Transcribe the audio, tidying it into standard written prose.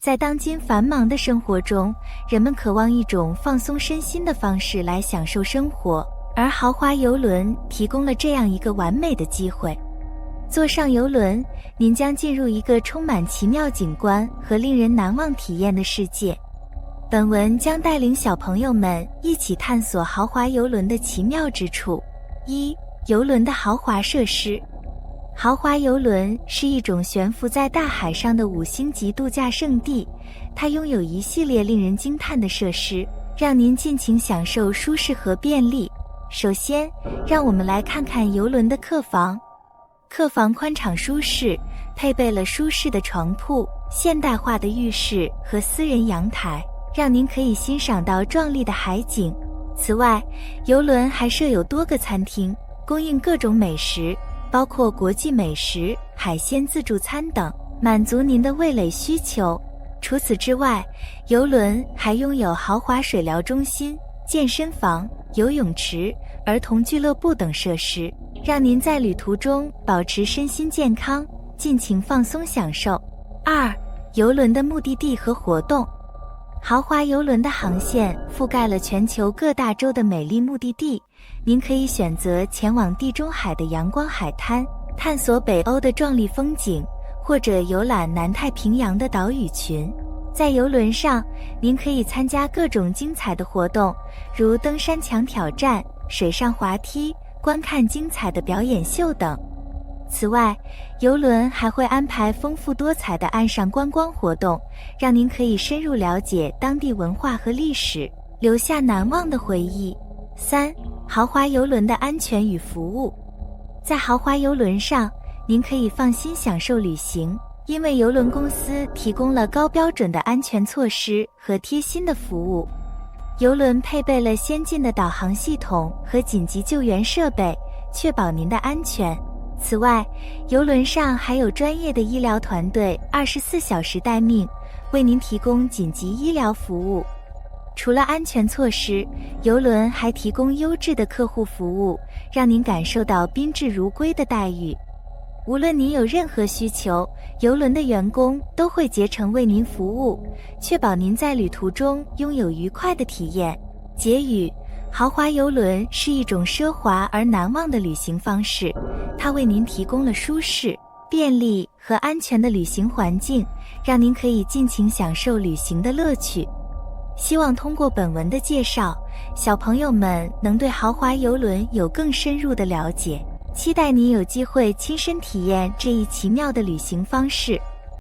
在当今繁忙的生活中，人们渴望一种放松身心的方式来享受生活，而豪华邮轮提供了这样一个完美的机会。坐上邮轮，您将进入一个充满奇妙景观和令人难忘体验的世界。本文将带领小朋友们一起探索豪华邮轮的奇妙之处。1、邮轮的豪华设施。豪华邮轮是一种悬浮在大海上的5星级度假胜地，它拥有一系列令人惊叹的设施，让您尽情享受舒适和便利。首先，让我们来看看邮轮的客房。客房宽敞舒适，配备了舒适的床铺、现代化的浴室和私人阳台，让您可以欣赏到壮丽的海景。此外，邮轮还设有多个餐厅，供应各种美食，包括国际美食、海鲜自助餐等，满足您的味蕾需求。除此之外，邮轮还拥有豪华水疗中心、健身房、游泳池、儿童俱乐部等设施，让您在旅途中保持身心健康，尽情放松享受。2、邮轮的目的地和活动。豪华邮轮的航线覆盖了全球各大洲的美丽目的地，您可以选择前往地中海的阳光海滩，探索北欧的壮丽风景，或者游览南太平洋的岛屿群。在邮轮上，您可以参加各种精彩的活动，如登山墙挑战、水上滑梯、观看精彩的表演秀等。此外，邮轮还会安排丰富多彩的岸上观光活动，让您可以深入了解当地文化和历史，留下难忘的回忆。3、豪华邮轮的安全与服务。在豪华邮轮上，您可以放心享受旅行，因为邮轮公司提供了高标准的安全措施和贴心的服务。邮轮配备了先进的导航系统和紧急救援设备，确保您的安全。此外，邮轮上还有专业的医疗团队24小时待命，为您提供紧急医疗服务。除了安全措施，邮轮还提供优质的客户服务，让您感受到宾至如归的待遇。无论您有任何需求，邮轮的员工都会竭诚为您服务，确保您在旅途中拥有愉快的体验。结语：豪华邮轮是一种奢华而难忘的旅行方式，它为您提供了舒适、便利和安全的旅行环境，让您可以尽情享受旅行的乐趣。希望通过本文的介绍，小朋友们能对豪华邮轮有更深入的了解，期待您有机会亲身体验这一奇妙的旅行方式。